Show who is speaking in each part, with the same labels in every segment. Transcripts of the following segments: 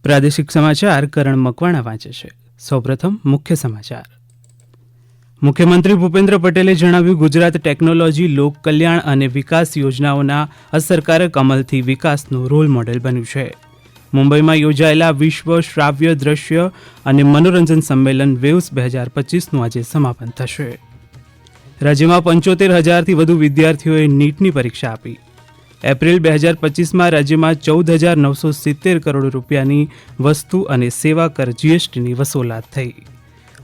Speaker 1: પ્રાદેશિક સમાચાર કરણ મકવાણા વાંચે છે. સૌપ્રથમ મુખ્ય સમાચાર. મુખ્યમંત્રી ભૂપેન્દ્ર પટેલે જણાવ્યું, ગુજરાત ટેકનોલોજી, લોક કલ્યાણ અને વિકાસ યોજનાઓના અસરકારક અમલથી વિકાસનું રોલ મોડેલ બન્યું છે. મુંબઈમાં યોજાયેલા વિશ્વ શ્રાવ્ય દ્રશ્ય અને મનોરંજન સંમેલન વેવ્સ 2025નું આજે સમાપન થશે. રાજ્યમાં 75,000થી વધુ વિદ્યાર્થીઓએ નીટની પરીક્ષા આપી. એપ્રિલ 2025માં રાજ્યમાં 14,970 કરોડ રૂપિયાની વસ્તુ અને સેવા કર જીએસટીની વસૂલાત થઈ.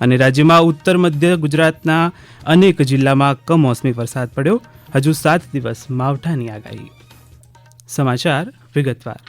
Speaker 1: અને રાજ્યમાં ઉત્તર મધ્ય ગુજરાતના અનેક જિલ્લામાં કમોસમી વરસાદ પડ્યો. હજુ 7 દિવસ માવઠાની આગાહી. સમાચાર વિગતવાર.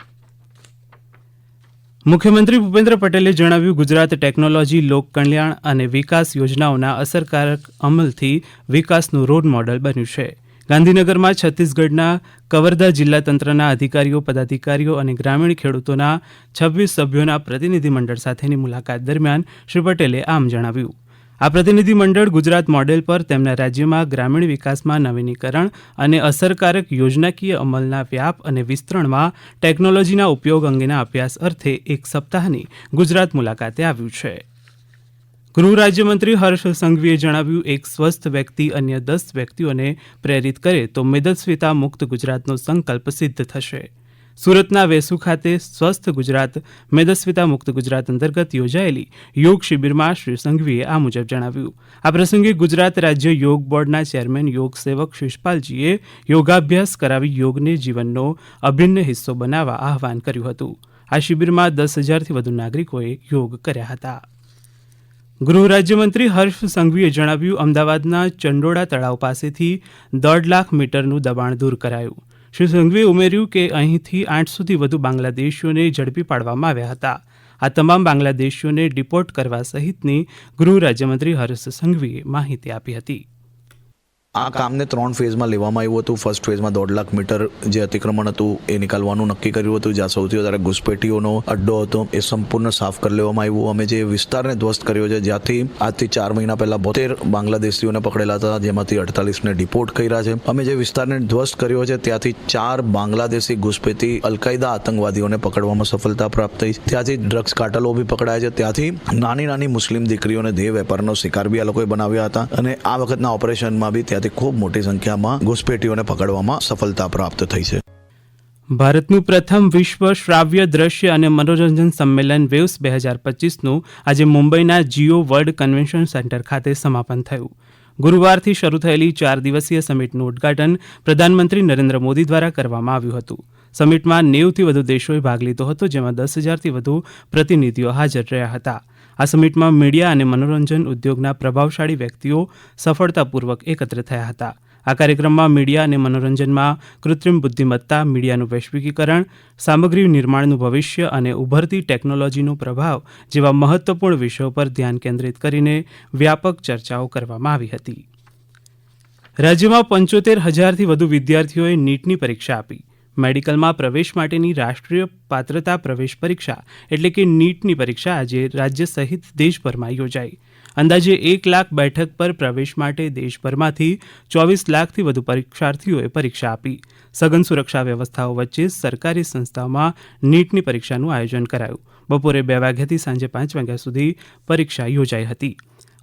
Speaker 1: મુખ્યમંત્રી ભૂપેન્દ્ર પટેલે જણાવ્યું, ગુજરાત ટેકનોલોજી, લોક કલ્યાણ અને વિકાસ યોજનાઓના અસરકારક અમલથી વિકાસનું રોલ મોડેલ બન્યું છે. ગાંધીનગરમાં છત્તીસગઢના કવરધા જિલ્લા તંત્રના અધિકારીઓ, પદાધિકારીઓ અને ગ્રામીણ ખેડૂતોના 26 સભ્યોના પ્રતિનિધિમંડળ સાથેની મુલાકાત દરમિયાન શ્રી પટેલે આમ જણાવ્યું. આ પ્રતિનિધિમંડળ ગુજરાત મોડેલ પર તેમના રાજ્યમાં ગ્રામીણ વિકાસમાં નવીનીકરણ અને અસરકારક યોજનાકીય અમલના વ્યાપ અને વિસ્તરણમાં ટેકનોલોજીના ઉપયોગ અંગેના અભ્યાસ અર્થે એક સપ્તાહની ગુજરાત મુલાકાતે આવ્યું છે. ગૃહ રાજ્યમંત્રી હર્ષ સંઘવીએ જણાવ્યું, એક સ્વસ્થ વ્યક્તિ અન્ય 10 વ્યક્તિઓને પ્રેરિત કરે તો મેદસ્વીતા મુક્ત ગુજરાતનો સંકલ્પ સિદ્ધ થશે. સુરતના વેસુ ખાતે સ્વસ્થ ગુજરાત, મેદસ્વીતા મુક્ત ગુજરાત અંતર્ગત યોજાયેલી યોગ શિબિરમાં શ્રી સંઘવીએ આ મુજબ જણાવ્યું. આ પ્રસંગે ગુજરાત રાજ્ય યોગ બોર્ડના ચેરમેન યોગ સેવક શિષપાલજીએ યોગાભ્યાસ કરાવી યોગને જીવનનો અભિન્ન હિસ્સો બનાવવા આહવાન કર્યું હતું. આ શિબિરમાં 10,000થી વધુ નાગરિકોએ યોગ કર્યા હતા. ગૃહ રાજ્યમંત્રી હર્ષ સંઘવીએ જણાવ્યું, અમદાવાદના ચંડોળા તળાવ પાસેથી 1.5 લાખ મીટરનું દબાણ દૂર કરાયું. શ્રી સંઘવીએ ઉમેર્યું કે અહીંથી 800થી વધુ બાંગ્લાદેશીઓને ઝડપી પાડવામાં આવ્યા હતા. આ તમામ બાંગ્લાદેશીઓને ડિપોર્ટ કરવા સહિતની ગૃહ રાજ્યમંત્રી હર્ષ સંઘવીએ માહિતી આપી હતી.
Speaker 2: આ કામને 3 ફેઝમાં લેવામાં આવ્યું હતું. ફર્સ્ટ ફેઝમાં 1.5 લાખ મીટર જે અતિક્રમણ હતું એ નિકાલવાનું નક્કી કર્યું હતું. જ્યાં સૌથી વધારે ઘુસપેઠીઓનો અડ્ડો હતો એ સંપૂર્ણ સાફ કરી લેવામાં આવ્યું. અમે જે વિસ્તારને ધ્વસ્ત કર્યો છે, જ્યાંથી આજથી 4 મહિના પહેલા 72 બાંગ્લાદેશીઓને પકડેલા હતા, જેમાંથી 48ને ડિપોર્ટ કર્યા છે. અમે જે વિસ્તારને ધ્વસ્ત કર્યો છે ત્યાંથી 4 બાંગ્લાદેશી ઘુસપેઠી અલકાયદા આતંકવાદીઓને પકડવામાં સફળતા પ્રાપ્ત થઈ. ત્યાંથી ડ્રગ્સ કાર્ટલો બી પકડાયા છે. ત્યાંથી નાની મુસ્લિમ દીકરીઓને દેહ વેપારનો શિકાર બી આ લોકોએ બનાવ્યા હતા. અને આ વખતના ઓપરેશનમાં બી ત્યાંથી ખૂબ મોટી સંખ્યામાં ઘુસપેઠીઓને પકડવામાં સફળતા પ્રાપ્ત થઈ છે.
Speaker 1: ભારતનું પ્રથમ વિશ્વ શ્રાવ્ય દ્રશ્ય અને મનોરંજન સંમેલન વેવ્સ 2025નું આજે મુંબઈના જીઓ વર્લ્ડ કન્વેન્શન સેન્ટર ખાતે સમાપન થયું. ગુરુવારથી શરૂ થયેલી 4 દિવસીય સમિટનું ઉદ્ઘાટન પ્રધાનમંત્રી નરેન્દ્ર મોદી દ્વારા કરવામાં આવ્યું હતું. સમિટમાં 90થી વધુ દેશોએ ભાગ લીધો હતો, જેમાં 10,000થી વધુ પ્રતિનિધિઓ હાજર રહ્યા હતા. આ સમિટમાં મીડિયા અને મનોરંજન ઉદ્યોગના પ્રભાવશાળી વ્યક્તિઓ સફળતાપૂર્વક એકત્ર થયા હતા. આ કાર્યક્રમમાં મીડિયા અને મનોરંજનમાં કૃત્રિમ બુદ્ધિમત્તા, મીડિયાનું વૈશ્વિકીકરણ, સામગ્રી નિર્માણનું ભવિષ્ય અને ઉભરતી ટેકનોલોજીનો પ્રભાવ જેવા મહત્વપૂર્ણ વિષયો પર ધ્યાન કેન્દ્રિત કરીને વ્યાપક ચર્ચાઓ કરવામાં આવી હતી. રાજ્યમાં 75,000થી વધુ વિદ્યાર્થીઓએ નીટની પરીક્ષા આપી. મેડિકલમાં પ્રવેશ માટેની રાષ્ટ્રીય પાત્રતા પ્રવેશ પરીક્ષા એટલે કે નીટની પરીક્ષા આજે રાજ્ય સહિત દેશભરમાં યોજાઈ. અંદાજે 1 લાખ બેઠક પર પ્રવેશ માટે દેશભરમાંથી 24 લાખથી વધુ પરીક્ષાર્થીઓએ પરીક્ષા આપી. સઘન સુરક્ષા વ્યવસ્થાઓ વચ્ચે સરકારી સંસ્થાઓમાં નીટની પરીક્ષાનું આયોજન કરાયું. બપોરે 2 વાગ્યાથી સાંજે 5 વાગ્યા સુધી પરીક્ષા યોજાઈ હતી.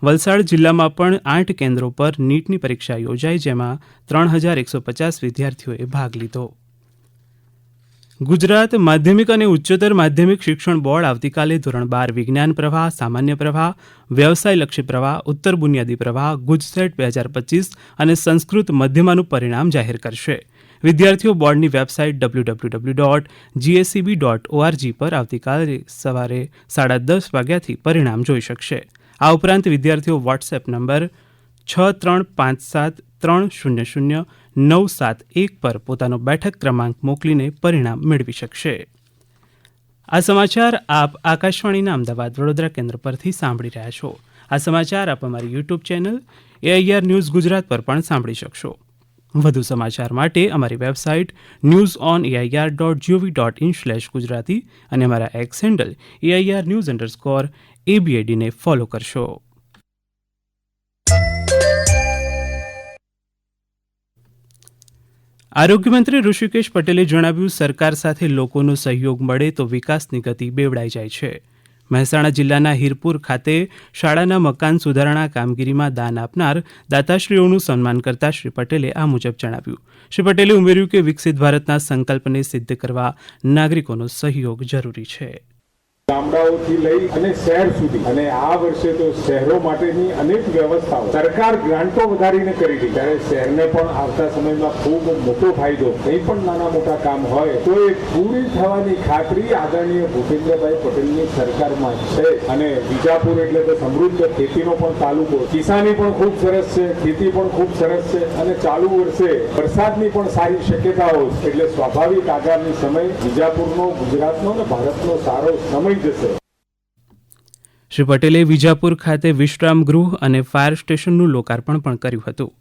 Speaker 1: વલસાડ જિલ્લામાં પણ 8 કેન્દ્રો પર નીટની પરીક્ષા યોજાઈ, જેમાં 3,150 વિદ્યાર્થીઓએ ભાગ લીધો. ગુજરાત માધ્યમિક અને ઉચ્ચતર માધ્યમિક શિક્ષણ બોર્ડ આવતીકાલે ધોરણ 12 વિજ્ઞાન પ્રવાહ, સામાન્ય પ્રવાહ, વ્યવસાયલક્ષી પ્રવાહ, ઉત્તર બુનિયાદી પ્રવાહ, ગુજસેટ 2025 અને સંસ્કૃત મધ્યમાનું પરિણામ જાહેર કરશે. વિદ્યાર્થીઓ બોર્ડની વેબસાઇટ www.gscb.org પર આવતીકાલે સવારે 10:30 વાગ્યાથી પરિણામ જોઈ શકશે. આ ઉપરાંત વિદ્યાર્થીઓ વોટ્સએપ નંબર 6357300971 પર પોતાનો બેઠક ક્રમાંક મોકલીને પરિણામ મેળવી શકશે. આ સમાચાર આપ આકાશવાણીના અમદાવાદ વડોદરા કેન્દ્ર પરથી સાંભળી રહ્યા છો. આ સમાચાર આપ અમારી YouTube channel AIR news Gujarat પર પણ સાંભળી શકશો. વધુ સમાચાર માટે અમારી વેબસાઇટ newsonAIR.gov.in/gujarati અને અમારા એક્સ હેન્ડલ AIR_news_ ને ફોલો કરશો. આરોગ્યમંત્રી ઋષિકેશ પટેલે જણાવ્યું, સરકાર સાથે લોકોનો સહયોગ મળે તો વિકાસની ગતિ બેવડાઈ જાય છે. મહેસાણા જિલ્લાના હીરપુર ખાતે શાળાના મકાન સુધારણા કામગીરીમાં દાન આપનાર દાતાશ્રીઓનું સન્માન કરતા શ્રી પટેલે આ મુજબ જણાવ્યું. શ્રી પટેલે ઉમેર્યું કે વિકસિત ભારતના સંકલ્પને સિદ્ધ કરવા નાગરિકોનો સહયોગ જરૂરી છે.
Speaker 3: ગામડાઓથી લઈ અને શહેર સુધી અને આ વર્ષે તો શહેરો માટેની અનેક વ્યવસ્થાઓ સરકાર ગ્રાન્ટો વધારીને કરી હતી, ત્યારે શહેરને પણ આવતા સમયમાં ખૂબ મોટો ફાયદો, કંઈ પણ નાના મોટા કામ હોય તો એ પૂરી થવાની ખાતરી આદરણીય ભૂપેન્દ્રભાઈ પટેલની સરકારમાં છે. અને વિજાપુર એટલે તો સમૃદ્ધ ખેતીનો પણ તાલુકો, કિસાની પણ ખૂબ સરસ છે, ખેતી પણ ખૂબ સરસ છે અને ચાલુ વર્ષે વરસાદની પણ સારી શક્યતાઓ, એટલે સ્વાભાવિક આગામી સમય વિજાપુરનો, ગુજરાતનો અને ભારતનો સારો સમય.
Speaker 1: શ્રી પટેલે વિજાપુર ખાતે વિશ્રામ ગૃહ અને ફાયર સ્ટેશનનું લોકાર્પણ પણ કર્યું હતું.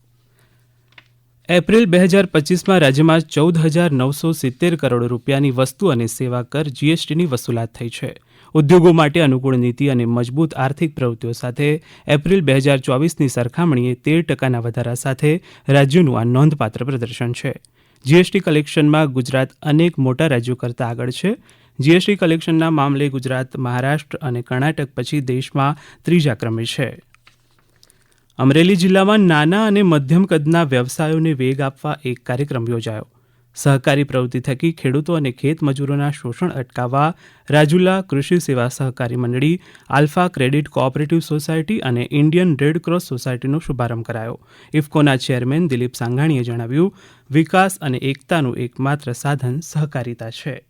Speaker 1: એપ્રિલ 2025માં રાજ્યમાં 14,970 કરોડ રૂપિયાની વસ્તુ અને સેવા કર જીએસટીની વસૂલાત થઈ છે. ઉદ્યોગો માટે અનુકૂળ નીતિ અને મજબૂત આર્થિક પ્રવૃત્તિઓ સાથે એપ્રિલ 2024ની સરખામણીએ 13% વધારા સાથે રાજ્યનું આ નોંધપાત્ર પ્રદર્શન છે. જીએસટી કલેક્શનમાં ગુજરાત અનેક મોટા રાજ્યો કરતાં આગળ છે. જીએસટી કલેક્શનના મામલે ગુજરાત, મહારાષ્ટ્ર અને કર્ણાટક પછી દેશમાં ત્રીજા ક્રમે છે. અમરેલી જિલ્લામાં નાના અને મધ્યમ કદના વ્યવસાયોને વેગ આપવા એક કાર્યક્રમ યોજાયો. સહકારી પ્રવૃત્તિ થકી ખેડૂતો અને ખેત મજૂરોના શોષણ અટકાવવા રાજુલા કૃષિ સેવા સહકારી મંડળી, આલ્ફા ક્રેડિટ કોઓપરેટિવ સોસાયટી અને ઇન્ડિયન રેડ ક્રોસ સોસાયટીનો શુભારંભ કરાયો. ઇફકોના ચેરમેન દિલીપ સાંઘાણીએ જણાવ્યું, વિકાસ અને એકતાનું એકમાત્ર સાધન સહકારિતા છે.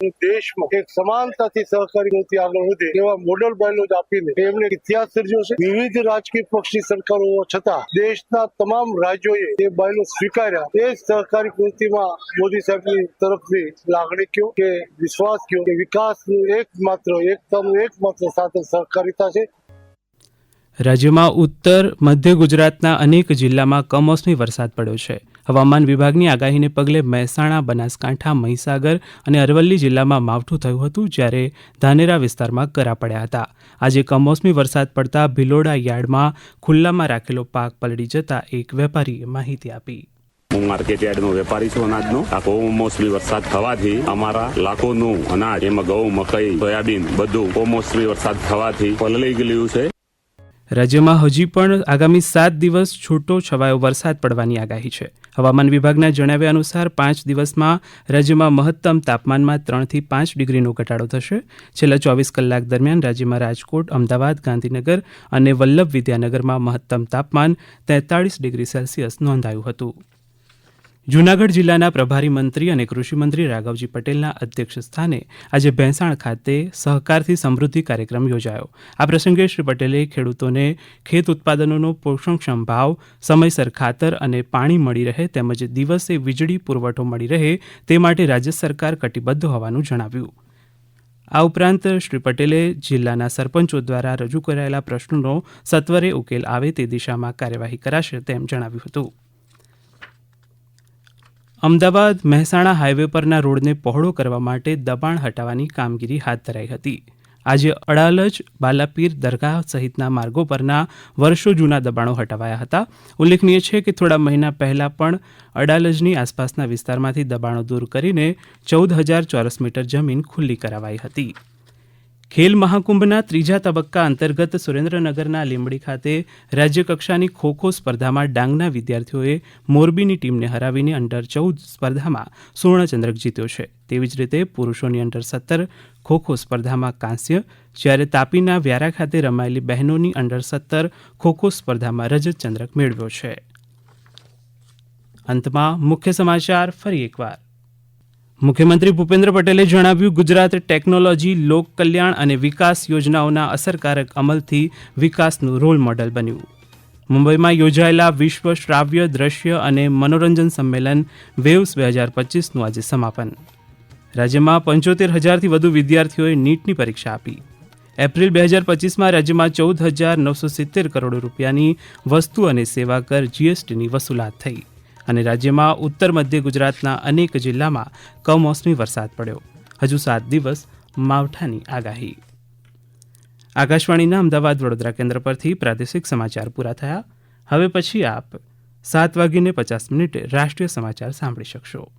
Speaker 4: દેશમાં એક સમાનતાથી સહકારી નીતિ આગળ વધે એવા મોડલ બાયલોજ આપીને એમણે ઇતિહાસ સર્જ્યો છે. વિવિધ રાજકીય પક્ષની સરકારો છતાં દેશના તમામ રાજ્યોએ એ બાયલો સ્વીકાર્યા. એ સહકારી નીતિમાં મોદી સાહેબની તરફથી લાગણી કયો કે વિશ્વાસ કયો કે વિકાસનું એકતાનું એકમાત્ર સાધન સહકારિતા છે.
Speaker 1: રાજ્યમાં ઉત્તર મધ્ય ગુજરાતના અનેક જિલ્લામાં કમોસમી વરસાદ પડ્યો છે. હવામાન વિભાગની આગાહીને પગલે મહેસાણા, બનાસકાંઠા, મહીસાગર અને અરવલ્લી જિલ્લામાં માવઠું થયું હતું, જ્યારે ધાનેરા વિસ્તારમાં કરા પડ્યા હતા. આજે કમોસમી વરસાદ પડતા ભિલોડા યાર્ડમાં ખુલ્લામાં રાખેલો પાક પલળી જતા એક વેપારીએ માહિતી આપી.
Speaker 5: હું માર્કેટ યાર્ડનો વેપારી છું અનાજનો. આ કમોસમી વરસાદ થવાથી અમારા લાખોનું અનાજ, એમાં ઘઉં, મકઈ, સોયાબીન બધું કમોસમી વરસાદ થવાથી પલળી ગયું છે.
Speaker 1: રાજ્યમાં હજી પણ આગામી 7 દિવસ છૂટો છવાયો વરસાદ પડવાની આગાહી છે. હવામાન વિભાગના જણાવ્યા અનુસાર 5 દિવસમાં રાજ્યમાં મહત્તમ તાપમાનમાં 3 થી 5 ડિગ્રીનો ઘટાડો થશે. છેલ્લા 24 કલાક દરમિયાન રાજ્યમાં રાજકોટ, અમદાવાદ, ગાંધીનગર અને વલ્લભ વિદ્યાનગરમાં મહત્તમ તાપમાન 43 ડિગ્રી સેલ્સિયસ નોંધાયું હતું. જૂનાગઢ જિલ્લાના પ્રભારી મંત્રી અને કૃષિમંત્રી રાઘવજી પટેલના અધ્યક્ષ સ્થાને આજે ભેંસાણ ખાતે સહકારથી સમૃદ્ધિ કાર્યક્રમ યોજાયો. આ પ્રસંગે શ્રી પટેલે ખેડૂતોને ખેત ઉત્પાદનોનો પોષણક્ષમ ભાવ, સમયસર ખાતર અને પાણી મળી રહે તેમજ દિવસે વીજળી પુરવઠો મળી રહે તે માટે રાજ્ય સરકાર કટિબદ્ધ હોવાનું જણાવ્યું. આ ઉપરાંત શ્રી પટેલે જિલ્લાના સરપંચો દ્વારા રજૂ કરાયેલા પ્રશ્નોનો સત્વરે ઉકેલ આવે તે દિશામાં કાર્યવાહી કરાશે તેમ જણાવ્યું હતું. અમદાવાદ મહેસાણા હાઈવે પરના રોડને પહોળો કરવા માટે દબાણ હટાવવાની કામગીરી હાથ ધરાઈ હતી. આજે અડાલજ, બાલાપીર દરગાહ સહિતના માર્ગો પરના વર્ષો જૂના દબાણો હટાવાયા હતા. ઉલ્લેખનીય છે કે થોડા મહિના પહેલા પણ અડાલજની આસપાસના વિસ્તારમાંથી દબાણો દૂર કરીને 14,000 ચોરસ મીટર જમીન ખુલ્લી કરાવાઈ હતી. ખેલ મહાકુંભના ત્રીજા તબક્કા અંતર્ગત સુરેન્દ્રનગરના લીંબડી ખાતે રાજ્યકક્ષાની ખો-ખો સ્પર્ધામાં ડાંગના વિદ્યાર્થીઓએ મોરબીની ટીમને હરાવીને અંડર-14 સ્પર્ધામાં સુવર્ણચંદ્રક જીત્યો છે. તેવી જ રીતે પુરુષોની અંડર-17 ખો-ખો સ્પર્ધામાં કાંસ્ય, જ્યારે તાપીના વ્યારા ખાતે રમાયેલી બહેનોની અંડર-17 ખો-ખો સ્પર્ધામાં રજત ચંદ્રક મેળવ્યો છે. અંતમાં મુખ્ય સમાચાર ફરી એકવાર. મુખ્યમંત્રી ભૂપેન્દ્ર પટેલે જણાવ્યું, ગુજરાત ટેકનોલોજી, લોક કલ્યાણ અને વિકાસ યોજનાઓના અસરકારક અમલથી વિકાસનું રોલ મોડલ બન્યું. મુંબઈમાં યોજાયેલા વિશ્વ શ્રાવ્ય, દ્રશ્ય અને મનોરંજન સંમેલન વેવ્સ 2025નું આજે સમાપન. રાજ્યમાં 75,000થી વધુ વિદ્યાર્થીઓએ નીટની પરીક્ષા આપી. એપ્રિલ 2025માં રાજ્યમાં 14,970 કરોડ રૂપિયાની વસ્તુ અને સેવા કર જીએસટીની વસૂલાત થઈ. અને રાજ્યમાં ઉત્તર મધ્ય ગુજરાતના અનેક જિલ્લામાં કમોસમી વરસાદ પડ્યો. હજુ 7 દિવસ માવઠાની આગાહી. આકાશવાણીના અમદાવાદ વડોદરા કેન્દ્ર પરથી પ્રાદેશિક સમાચાર પૂરા થયા. હવે પછી આપ 7:50 રાષ્ટ્રીય સમાચાર સાંભળી શકશો.